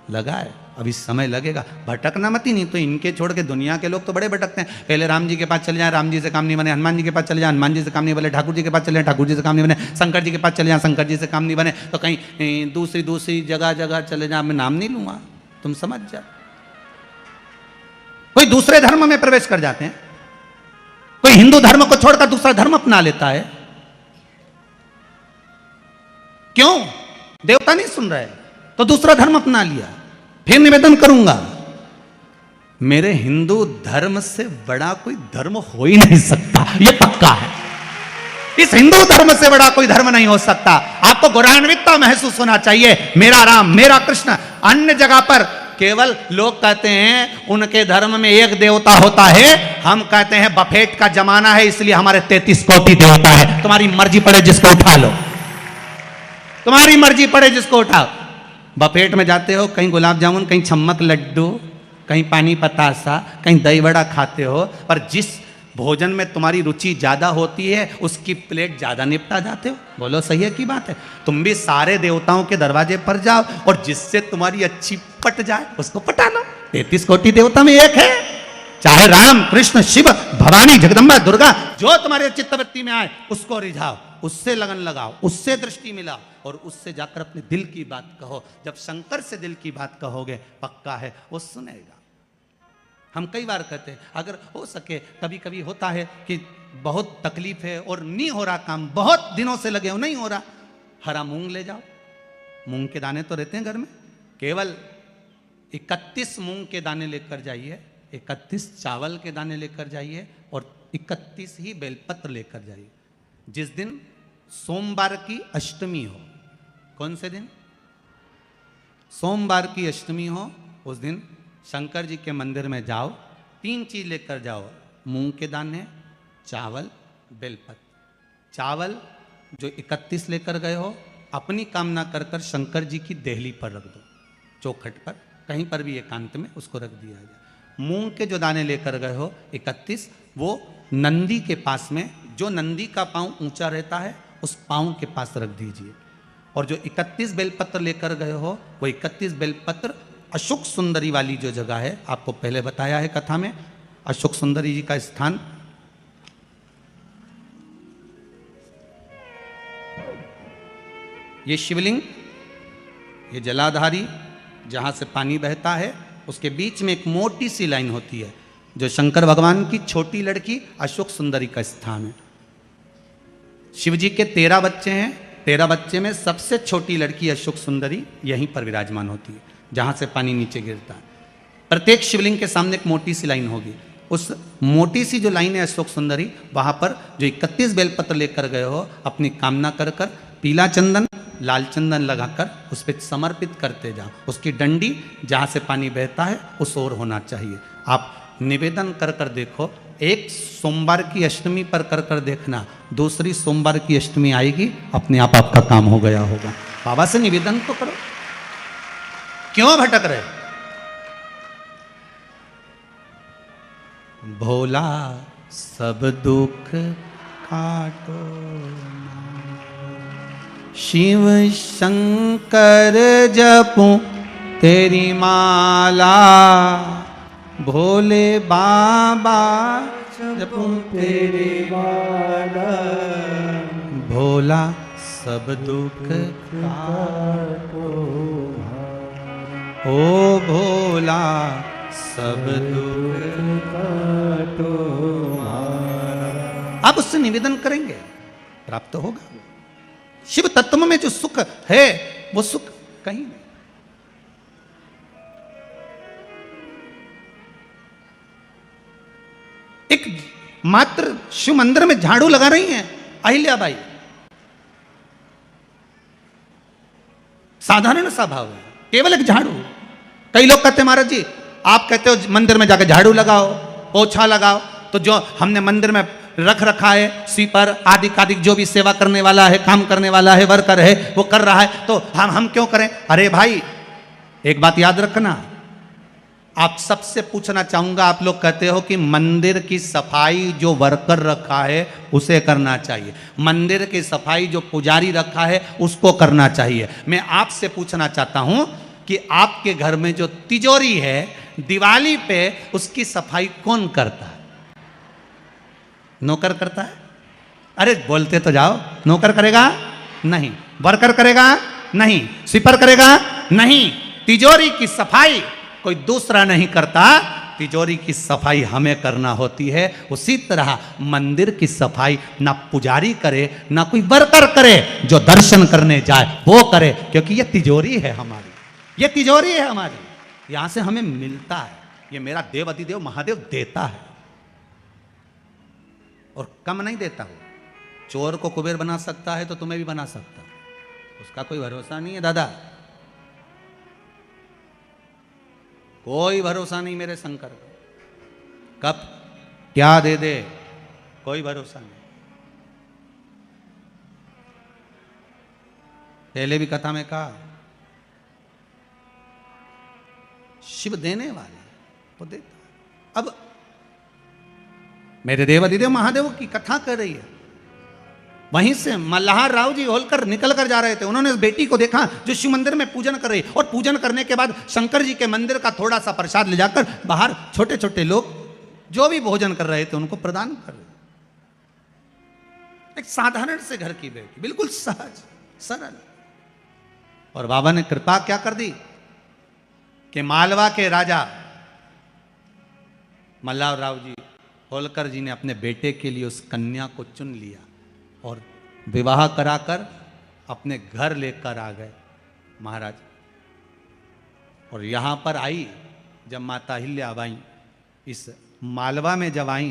लगा है, अभी समय लगेगा। भटकना मत ही, नहीं तो इनके छोड़ के दुनिया के लोग तो बड़े भटकते हैं। पहले राम जी के पास चले जाएं, राम जी से काम नहीं बने, हनुमान जी के पास चले जाएं, हनुमान जी से काम नहीं बने, ठाकुर जी के पास चले जाएं, ठाकुर जी से काम नहीं बने, शंकर जी के पास चले जाएं, शंकर जी से काम नहीं बने, तो कहीं दूसरी जगह चले जाएं। मैं नाम नहीं लूंगा, तुम समझ जाओ। कोई दूसरे धर्म में प्रवेश कर जाते हैं, कोई हिंदू धर्म को छोड़कर दूसरा धर्म अपना लेता है। क्यों? देवता नहीं सुन रहे तो दूसरा धर्म अपना लिया। फिर निवेदन करूंगा, मेरे हिंदू धर्म से बड़ा कोई धर्म हो ही नहीं सकता, यह पक्का है। इस हिंदू धर्म से बड़ा कोई धर्म नहीं हो सकता। आपको गौरवान्वितता महसूस होना चाहिए, मेरा राम, मेरा कृष्ण। अन्य जगह पर केवल लोग कहते हैं उनके धर्म में एक देवता होता है, हम कहते हैं बफेट का जमाना है इसलिए हमारे 33 कोटि देवता है। तुम्हारी मर्जी पड़े जिसको उठा लो, तुम्हारी मर्जी पड़े जिसको उठाओ। बफेट में जाते हो, कहीं गुलाब जामुन, कहीं छम्मक लड्डू, कहीं पानी पतासा, कहीं दही बड़ा खाते हो, पर जिस भोजन में तुम्हारी रुचि ज्यादा होती है उसकी प्लेट ज्यादा निपटा जाते हो। बोलो सही है की बात है? तुम भी सारे देवताओं के दरवाजे पर जाओ और जिससे तुम्हारी अच्छी पट जाए उसको पटा लो। 33 कोटि देवता में एक है, चाहे राम, कृष्ण, शिव, भवानी, जगदम्बा, दुर्गा, जो तुम्हारे चित्तवृत्ति में आए उसको रिझाओ, उससे लगन लगाओ, उससे दृष्टि मिलाओ और उससे जाकर अपने दिल की बात कहो। जब शंकर से दिल की बात कहोगे, पक्का है वो सुनेगा। हम कई बार कहते हैं, अगर हो सके, कभी कभी होता है कि बहुत तकलीफ है और नहीं हो रहा काम, बहुत दिनों से लगे हो नहीं हो रहा, हरा मूंग ले जाओ। मूंग के दाने तो रहते हैं घर में, केवल 31 मूंग के दाने लेकर जाइए, 31 चावल के दाने लेकर जाइए और 31 ही बेलपत्र लेकर जाइए। जिस दिन सोमवार की अष्टमी हो, कौन से दिन? सोमवार की अष्टमी हो, उस दिन शंकर जी के मंदिर में जाओ, 3 चीज लेकर जाओ, मूंग के दाने, चावल, बेलपत्र। चावल जो 31 लेकर गए हो, अपनी कामना कर कर शंकर जी की देहली पर रख दो, चौखट पर, कहीं पर भी एकांत में उसको रख दिया जाए। मूंग के जो दाने लेकर गए हो 31, वो नंदी के पास में, जो नंदी का पांव ऊंचा रहता है उस पांव के पास रख दीजिए। और जो 31 बेलपत्र लेकर गए हो, वो 31 बेलपत्र अशोक सुंदरी वाली जो जगह है, आपको पहले बताया है कथा में, अशोक सुंदरी जी का स्थान, ये शिवलिंग, ये जलाधारी जहां से पानी बहता है, उसके बीच में एक मोटी सी लाइन होती है, जो शंकर भगवान की छोटी लड़की अशोक सुंदरी का स्थान है। शिव जी के 13 बच्चे हैं, 13 बच्चे में सबसे छोटी लड़की अशोक सुंदरी यहीं पर विराजमान होती है, जहां से पानी नीचे गिरता है। प्रत्येक शिवलिंग के सामने एक मोटी सी लाइन होगी, उस मोटी सी जो लाइन है अशोक सुंदरी, वहां पर जो 31 बेलपत्र लेकर गए हो, अपनी कामना कर कर पीला चंदन, लाल चंदन लगाकर उस पर समर्पित करते जाओ। उसकी डंडी जहां से पानी बहता है उस ओर होना चाहिए। आप निवेदन कर कर देखो, एक सोमवार की अष्टमी पर कर कर देखना, दूसरी सोमवार की अष्टमी आएगी, अपने आप आपका काम हो गया होगा। बाबा से निवेदन तो करो, क्यों भटक रहे? भोला सब दुख काटो, शिव शंकर जपूं तेरी माला, भोले बाबा जपूं तेरी माला, भोला सब दुख काटो, ओ भोला सब दुख काटो। आप उससे निवेदन करेंगे, प्राप्त होगा। शिव तत्व में जो सुख है वो सुख कहीं नहीं। एक मात्र शिव मंदिर में झाड़ू लगा रही हैं अहिल्याबाई, साधारण सा भाव है, केवल एक झाड़ू। कई लोग कहते हैं महाराज जी आप कहते हो मंदिर में जाकर झाड़ू लगाओ, पोछा लगाओ, तो जो हमने मंदिर में रख रखा है स्वीपर आदि कादिक, जो भी सेवा करने वाला है, काम करने वाला है, वर्कर है, वो कर रहा है, तो हम क्यों करें? अरे भाई एक बात याद रखना, आप सबसे पूछना चाहूंगा, आप लोग कहते हो कि मंदिर की सफाई जो वर्कर रखा है उसे करना चाहिए, मंदिर की सफाई जो पुजारी रखा है उसको करना चाहिए। मैं आपसे पूछना चाहता हूं कि आपके घर में जो तिजोरी है दिवाली पे उसकी सफाई कौन करता है? नौकर करता है? अरे बोलते तो जाओ। नौकर करेगा? नहीं। वर्कर करेगा? नहीं। स्वीपर करेगा? नहीं। तिजोरी की सफाई कोई दूसरा नहीं करता, तिजोरी की सफाई हमें करना होती है। उसी तरह मंदिर की सफाई ना पुजारी करे ना कोई वर्कर करे, जो दर्शन करने जाए वो करे, क्योंकि ये तिजोरी है हमारी, ये तिजोरी है हमारी, यहां से हमें मिलता है। ये मेरा देव अधिदेव महादेव देता है और कम नहीं देता हो। चोर को कुबेर बना सकता है तो तुम्हें भी बना सकता है, उसका कोई भरोसा नहीं है दादा, कोई भरोसा नहीं मेरे शंकर का, कब क्या दे दे कोई भरोसा नहीं। पहले भी कथा में कहा शिव देने वाले वो देता। अब मेरे देव अधिदेव महादेव की कथा कर रही है, वहीं से मल्हार राव जी होलकर निकल कर जा रहे थे। उन्होंने उस बेटी को देखा जो शिव मंदिर में पूजन कर रही, और पूजन करने के बाद शंकर जी के मंदिर का थोड़ा सा प्रसाद ले जाकर बाहर छोटे छोटे लोग जो भी भोजन कर रहे थे उनको प्रदान कर रहे। एक साधारण से घर की बेटी, बिल्कुल सहज सरल, और बाबा ने कृपा क्या कर दी कि मालवा के राजा मल्हार राव जी होलकर जी ने अपने बेटे के लिए उस कन्या को चुन लिया और विवाह कराकर अपने घर लेकर आ गए महाराज। और यहाँ पर आई जब माता अहिल्याबाई इस मालवा में जब आई,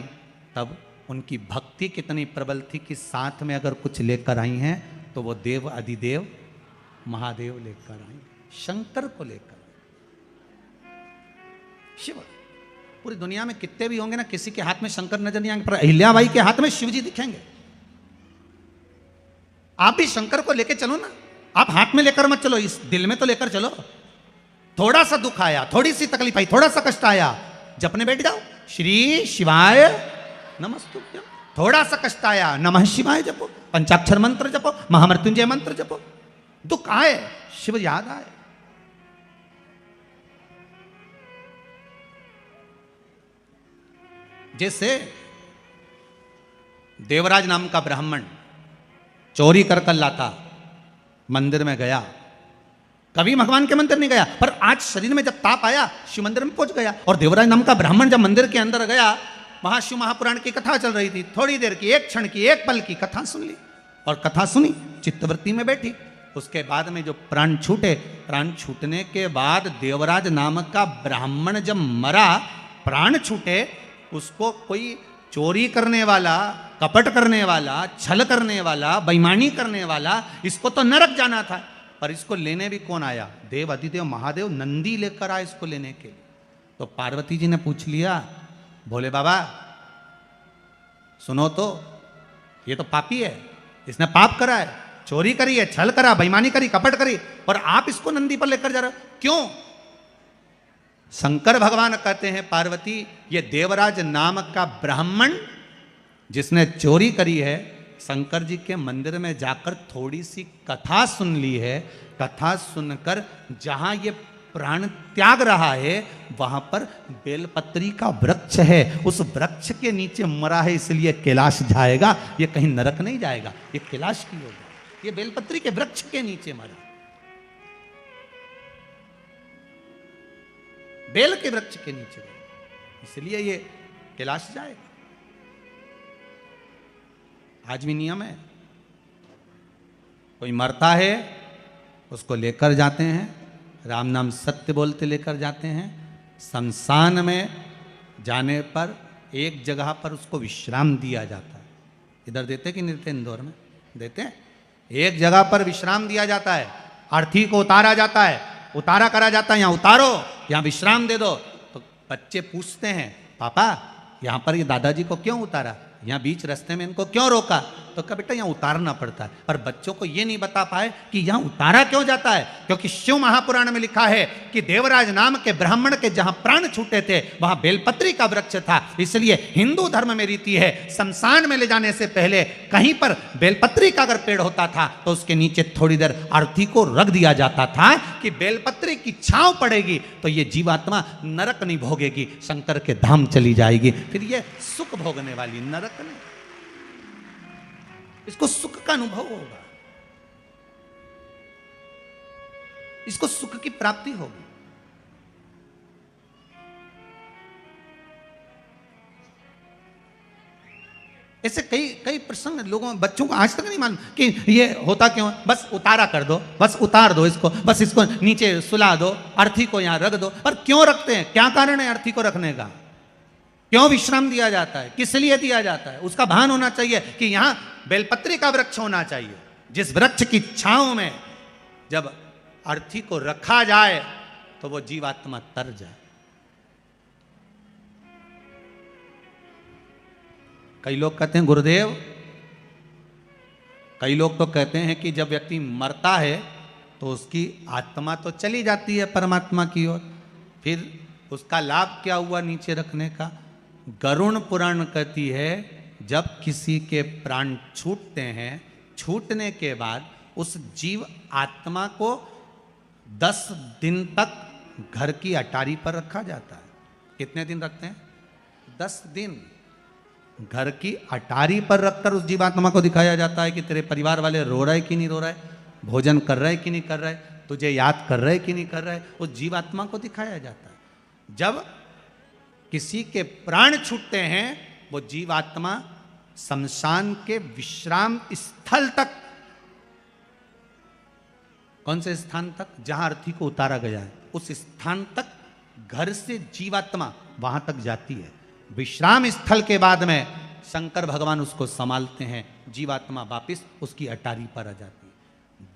तब उनकी भक्ति कितनी प्रबल थी कि साथ में अगर कुछ लेकर आई हैं तो वो देव अधिदेव महादेव लेकर आई, शंकर को लेकर। शिव पूरी दुनिया में कितने भी होंगे ना, किसी के हाथ में शंकर नजर नहीं आएंगे, पर अहिल्याबाई के हाथ में शिव जी दिखेंगे। आप भी शंकर को लेकर चलो ना, आप हाथ में लेकर मत चलो, इस दिल में तो लेकर चलो। थोड़ा सा दुख आया, थोड़ी सी तकलीफ आई, थोड़ा सा कष्ट आया, जपने बैठ जाओ श्री शिवाय नमस्तुभ्यं। थोड़ा सा कष्ट आया, नमः शिवाय जपो, पंचाक्षर मंत्र जपो, महामृत्युंजय मंत्र जपो। दुख आए शिव याद आए। जैसे देवराज नाम का ब्राह्मण चोरी कर लाता, मंदिर में गया, कभी भगवान के मंदिर नहीं गया, पर आज शरीर में जब ताप आया शिव मंदिर में पहुंच गया। और देवराज नाम का ब्राह्मण जब मंदिर के अंदर गया, वहां शिव महापुराण की कथा चल रही थी, थोड़ी देर की, एक क्षण की, एक पल की कथा सुन ली, और कथा सुनी, चित्तवृत्ति में बैठी। उसके बाद में जो प्राण छूटे, प्राण छूटने के बाद देवराज नाम का ब्राह्मण जब मरा, प्राण छूटे, उसको कोई चोरी करने वाला, कपट करने वाला, छल करने वाला, बेईमानी करने वाला, इसको तो नरक जाना था, पर इसको लेने भी कौन आया? देव अधिदेव महादेव नंदी लेकर आए इसको लेने के लिए। तो पार्वती जी ने पूछ लिया, भोले बाबा सुनो तो, ये तो पापी है, इसने पाप करा है, चोरी करी है, छल करा, बेईमानी करी, कपट करी, और आप इसको नंदी पर लेकर जा रहे हो, क्यों? शंकर भगवान कहते हैं पार्वती, ये देवराज नाम का ब्राह्मण जिसने चोरी करी है, शंकर जी के मंदिर में जाकर थोड़ी सी कथा सुन ली है, कथा सुनकर जहां ये प्राण त्याग रहा है वहां पर बेलपत्री का वृक्ष है, उस वृक्ष के नीचे मरा है, इसलिए कैलाश जाएगा, ये कहीं नरक नहीं जाएगा, ये कैलाश की होगा, ये बेलपत्री के वृक्ष के नीचे मरा, बेल के वृक्ष के नीचे, इसलिए ये कैलाश जाएगा। आज भी नियम है, कोई मरता है उसको लेकर जाते हैं, राम नाम सत्य बोलते लेकर जाते हैं, शमशान में जाने पर एक जगह पर उसको विश्राम दिया जाता है। इधर देते कि नहीं देते? इंदौर में देते हैं, एक जगह पर विश्राम दिया जाता है, अर्थी को उतारा जाता है, उतारा करा जाता है, यहाँ उतारो, यहाँ विश्राम दे दो। तो बच्चे पूछते हैं, पापा यहाँ पर ये दादाजी को क्यों उतारा, यहाँ बीच रास्ते में इनको क्यों रोका? तो कहा बेटा यहाँ उतारना पड़ता है। पर बच्चों को ये नहीं बता पाए कि यहाँ उतारा क्यों जाता है, क्योंकि शिव महापुराण में लिखा है कि देवराज नाम के ब्राह्मण के जहां प्राण छूटे थे वहां बेलपत्री का वृक्ष था। इसलिए हिंदू धर्म में रीति है शमशान में ले जाने से पहले कहीं पर बेलपत्री का अगर पेड़ होता था तो उसके नीचे थोड़ी देर अर्थी को रख दिया जाता था कि बेलपत्री की छांव पड़ेगी तो ये जीवात्मा नरक नहीं भोगेगी, शंकर के धाम चली जाएगी, फिर ये सुख भोगने वाली, नरक नहीं, इसको सुख का अनुभव होगा, इसको सुख की प्राप्ति होगी। ऐसे कई कई प्रसंग लोगों बच्चों को आज तक नहीं मालूम कि ये होता क्यों। बस उतारा कर दो, बस उतार दो इसको, बस इसको नीचे सुला दो, अर्थी को यहां रख दो। पर क्यों रखते हैं, क्या कारण है अर्थी को रखने का, क्यों विश्राम दिया जाता है, किस लिए दिया जाता है, उसका भान होना चाहिए कि यहां बेलपत्री का वृक्ष होना चाहिए, जिस वृक्ष की छांव में जब अर्थी को रखा जाए तो वो जीवात्मा तर जाए। कई लोग कहते हैं गुरुदेव, कई लोग तो कहते हैं कि जब व्यक्ति मरता है तो उसकी आत्मा तो चली जाती है परमात्मा की ओर, फिर उसका लाभ क्या हुआ नीचे रखने का। गरुण पुराण कहती है जब किसी के प्राण छूटते हैं, छूटने के बाद उस जीव आत्मा को 10 दिन तक घर की अटारी पर रखा जाता है। कितने दिन रखते हैं, 10 दिन घर की अटारी पर रखकर उस जीवात्मा को दिखाया जाता है कि तेरे परिवार वाले रो रहे कि नहीं रो रहे, भोजन कर रहे कि नहीं कर रहे, तुझे याद कर रहे कि नहीं कर रहे, उस जीवात्मा को दिखाया जाता है। जब किसी के प्राण छूटते हैं वो जीवात्मा शमशान के विश्राम स्थल तक, कौन से स्थान तक, जहां अर्थी को उतारा गया है उस स्थान तक घर से जीवात्मा वहां तक जाती है। विश्राम स्थल के बाद में शंकर भगवान उसको संभालते हैं, जीवात्मा वापिस उसकी अटारी पर आ जाती है।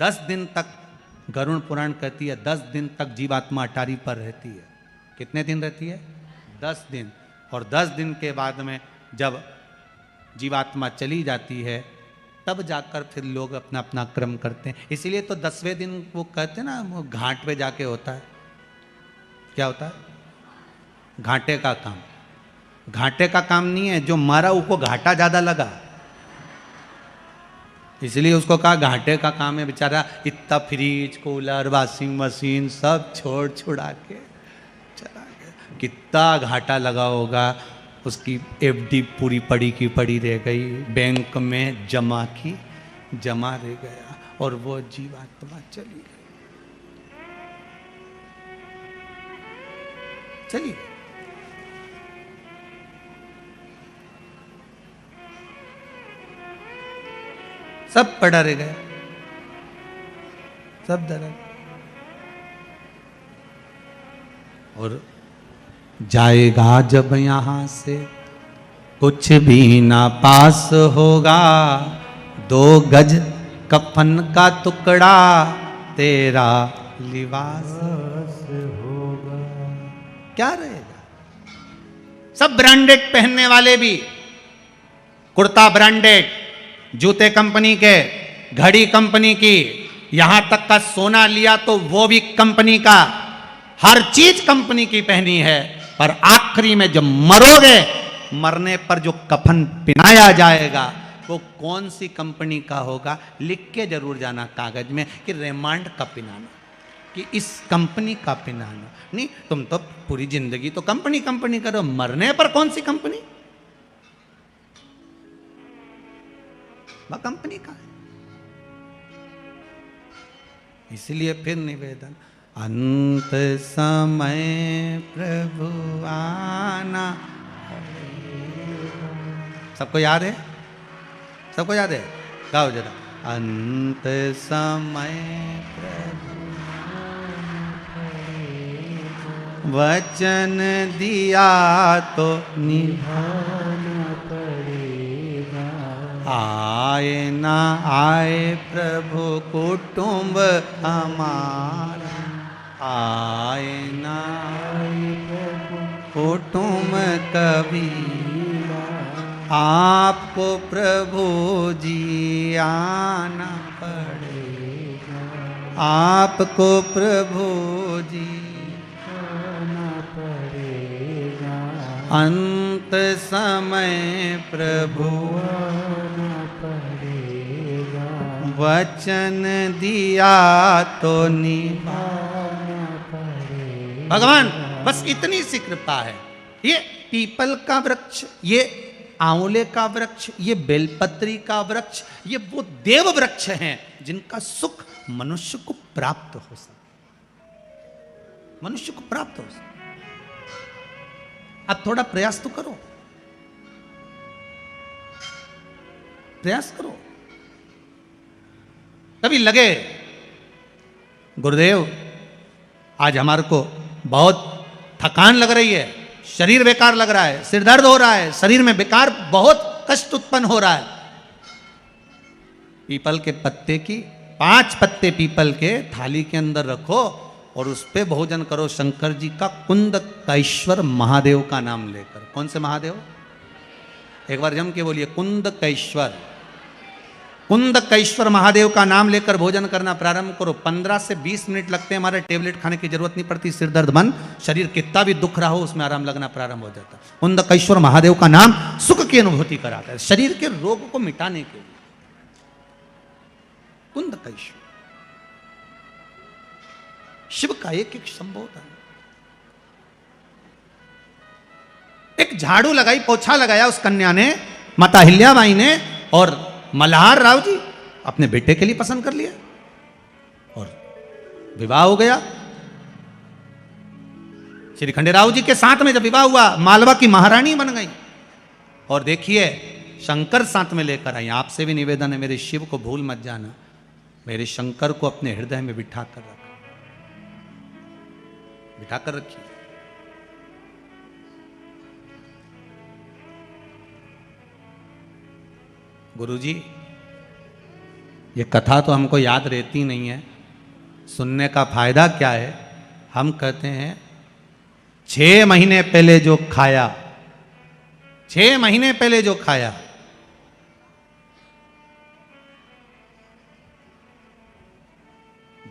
10 दिन तक गरुड़ पुराण कहती है 10 दिन तक जीवात्मा अटारी पर रहती है। कितने दिन रहती है, 10 दिन। और 10 दिन के बाद में जब जीवात्मा चली जाती है तब जाकर फिर लोग अपना अपना क्रम करते हैं। इसीलिए तो 10वें दिन वो कहते हैं ना, वो घाट पे जाके होता है, क्या होता है, घाटे का काम। घाटे का काम नहीं है, जो मरा उसको घाटा ज्यादा लगा इसलिए उसको कहा घाटे का काम है। बेचारा इतना फ्रिज कूलर वॉशिंग मशीन सब छोड़ छुड़ा के चला गया, कितना घाटा लगा होगा। उसकी एफडी पूरी पड़ी की पड़ी रह गई, बैंक में जमा की जमा रह गया और वो जीवात्मा चली गई, चली गई। सब पड़ा रह गया, सब दर्द। और जाएगा जब यहां से कुछ भी ना पास होगा, 2 गज कफन का टुकड़ा तेरा लिबास होगा। क्या रहेगा, सब ब्रांडेड पहनने वाले भी, कुर्ता ब्रांडेड, जूते कंपनी के, घड़ी कंपनी की, यहां तक का सोना लिया तो वो भी कंपनी का, हर चीज कंपनी की पहनी है। पर आखिरी में जब मरोगे, मरने पर जो कफन पहनाया जाएगा वो कौन सी कंपनी का होगा, लिख के जरूर जाना कागज में कि रेमांड का पहनाना, कि इस कंपनी का पहनाना। नहीं, तुम तो पूरी जिंदगी तो कंपनी कंपनी करो, मरने पर कौन सी कंपनी, वह कंपनी का है। इसलिए फिर निवेदन, अंत समय प्रभु आना। सबको याद है, सबको याद है, गाओ जरा। अंत समय प्रभु वचन दिया तो निभाना पड़ेगा, आए ना आए प्रभु कुटुंब हमारा, आए ना आए प्रभु कुटुंब कबीरा, आपको प्रभु जी आना पड़ेगा, आपको प्रभु जी आना पड़ेगा, अंत समय प्रभु आना पड़ेगा, वचन दिया तो निभाना पड़ेगा। भगवान बस इतनी सी कृपा है। ये पीपल का वृक्ष, ये आंवले का वृक्ष, ये बेलपत्री का वृक्ष, ये वो देव वृक्ष हैं जिनका सुख मनुष्य को प्राप्त हो सके, मनुष्य को प्राप्त हो सके। अब थोड़ा प्रयास तो करो, प्रयास करो। कभी लगे गुरुदेव आज हमारे को बहुत थकान लग रही है, शरीर बेकार लग रहा है, सिर दर्द हो रहा है, शरीर में बेकार बहुत कष्ट उत्पन्न हो रहा है, पीपल के पत्ते की 5 पत्ते पीपल के थाली के अंदर रखो और उस पे भोजन करो शंकर जी का कुंदकेश्वर महादेव का नाम लेकर। कौन से महादेव? एक बार जम के बोलिए कुंदकेश्वर। कुंदकेश्वर महादेव का नाम लेकर भोजन करना प्रारंभ करो। 15 से 20 मिनट लगते हैं, हमारे टेबलेट खाने की जरूरत नहीं पड़ती। सिर दर्द बंद, शरीर कितना भी दुख रहा हो उसमें आराम लगना प्रारंभ हो जाता है। कुंदकेश्वर महादेव का नाम सुख की अनुभूति कराता है, शरीर के रोग को मिटाने के लिए। कुंदकेश्वर शिव का एक एक संबोधन। एक झाड़ू लगाई, पोछा लगाया उस कन्या ने, माता हिल्याबाई ने, और मल्हार राव जी अपने बेटे के लिए पसंद कर लिया और विवाह हो गया। श्री खंडेराव जी के साथ में जब विवाह हुआ, मालवा की महारानी बन गई। और देखिए शंकर साथ में लेकर आई। आपसे भी निवेदन है, मेरे शिव को भूल मत जाना, मेरे शंकर को अपने हृदय में बिठा कर रखा, बिठा कर रखिए। गुरुजी ये कथा तो हमको याद रहती नहीं है, सुनने का फायदा क्या है? हम कहते हैं 6 महीने पहले जो खाया, 6 महीने पहले जो खाया,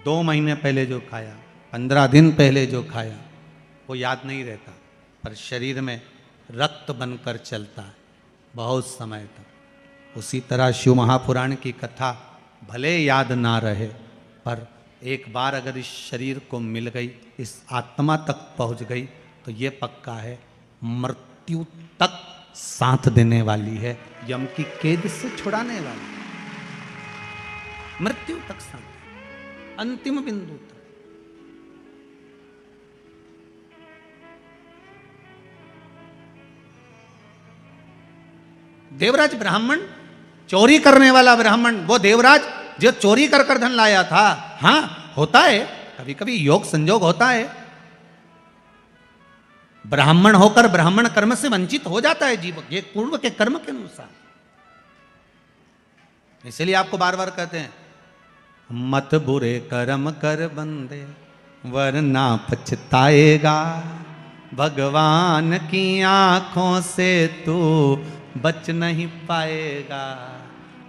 दो महीने पहले जो खाया, 15 दिन पहले जो खाया, वो याद नहीं रहता, पर शरीर में रक्त बनकर चलता है बहुत समय तक। उसी तरह शिव महापुराण की कथा भले याद ना रहे, पर एक बार अगर इस शरीर को मिल गई, इस आत्मा तक पहुंच गई, तो ये पक्का है मृत्यु तक साथ देने वाली है, यम की कैद से छुड़ाने वाली, मृत्यु तक साथ, अंतिम बिंदु तक। देवराज ब्राह्मण, चोरी करने वाला ब्राह्मण, वो देवराज जो चोरी कर कर धन लाया था। हां होता है, कभी कभी योग संजोग होता है, ब्राह्मण होकर ब्राह्मण कर्म से वंचित हो जाता है जीव, ये पूर्व के कर्म के अनुसार। इसलिए आपको बार बार कहते हैं मत बुरे कर्म कर बंदे वरना पछताएगा, भगवान की आंखों से तू बच नहीं पाएगा,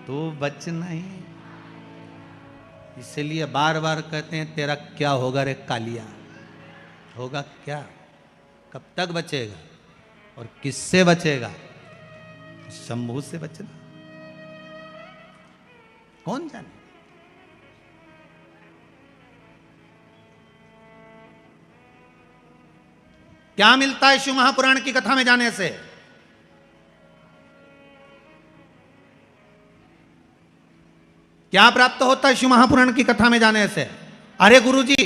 तू बच नहीं। इसलिए बार बार कहते हैं तेरा क्या होगा रे कालिया, होगा क्या, कब तक बचेगा और किससे बचेगा? शंभू से बचना, कौन जाने। क्या मिलता है शिव महापुराण की कथा में जाने से? क्या प्राप्त होता है शिव महापुराण की कथा में जाने से? अरे गुरुजी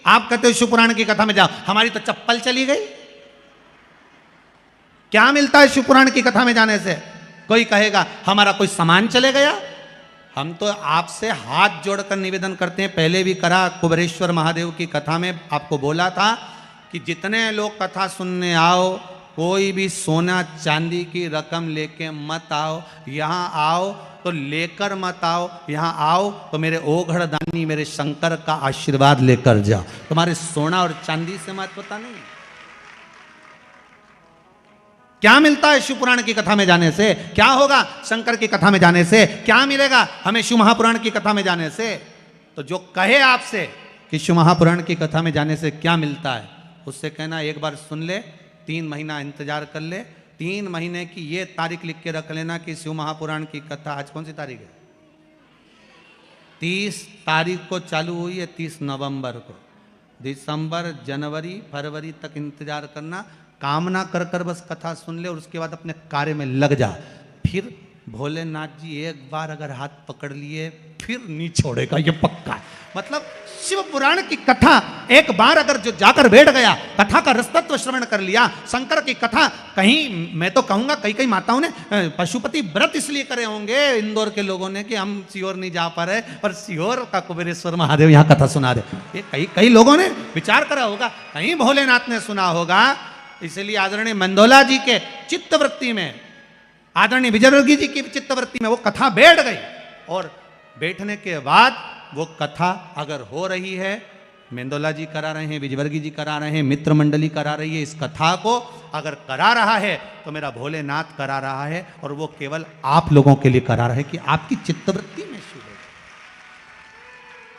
आप कहते हो शिव पुराण की कथा में जाओ, हमारी तो चप्पल चली गई। क्या मिलता है शिव पुराण की कथा में जाने से? कोई कहेगा हमारा कोई सामान चले गया। हम तो आपसे हाथ जोड़कर निवेदन करते हैं, पहले भी करा, कुबेरेश्वर महादेव की कथा में आपको बोला था कि जितने लोग कथा सुनने आओ, कोई भी सोना चांदी की रकम लेके मत आओ, यहां आओ तो लेकर मत आओ, यहां आओ तो मेरे ओघड़ दानी मेरे शंकर का आशीर्वाद लेकर जाओ। तुम्हारे सोना और चांदी से महत्वता नहीं। क्या मिलता है शिव पुराण की कथा में जाने से? क्या होगा शंकर की कथा में जाने से? क्या मिलेगा हमें शिव महापुराण की कथा में जाने से? तो जो कहे आपसे कि शिव महापुराण की कथा में जाने से क्या मिलता है, उससे कहना एक बार सुन ले, 3 महीना इंतजार कर ले, 3 महीने की ये तारीख लिख के रख लेना कि शिव महापुराण की कथा, आज कौन सी तारीख है? 30 तारीख को चालू हुई है, 30 नवंबर को। दिसंबर, जनवरी, फरवरी तक इंतजार करना, कामना कर कर बस कथा सुन ले और उसके बाद अपने कार्य में लग जा। फिर भोलेनाथ जी एक बार अगर हाथ पकड़ लिए फिर नहीं छोड़ेगा, ये पक्का है। मतलब शिव पुराण की कथा एक बार अगर जो जाकर बैठ गया, कथा का रसतत्व श्रवण कर लिया, शंकर की कथा, कहीं मैं तो कहूंगा कई कई माताओं ने पशुपति व्रत इसलिए करे होंगे इंदौर के लोगों ने कि हम सीहोर नहीं जा पा रहे, पर सीहोर का कुबेरेश्वर महादेव यहाँ कथा सुना दे। ये कई कई लोगों ने विचार करा होगा, कहीं भोलेनाथ ने सुना होगा। इसलिए आदरणीय मंदोला जी के चित्तवृत्ति में, आदरणीय विजयवर्गीय जी की चित्तवृत्ति में वो कथा बैठ गई, और बैठने के बाद वो कथा अगर हो रही है, मेंदोला जी करा रहे हैं, विजयवर्गीय जी करा रहे हैं, मित्र मंडली करा रही है, इस कथा को अगर करा रहा है तो मेरा भोलेनाथ करा रहा है, और वो केवल आप लोगों के लिए करा रहा है कि आपकी चित्तवृत्ति में शिव है।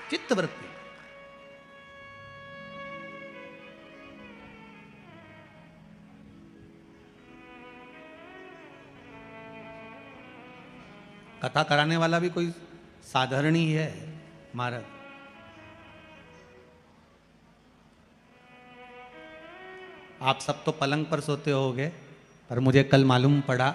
चित्तवृत्ति कथा कराने वाला भी कोई साधारण ही है महाराज। आप सब तो पलंग पर सोते होगे, पर मुझे कल मालूम पड़ा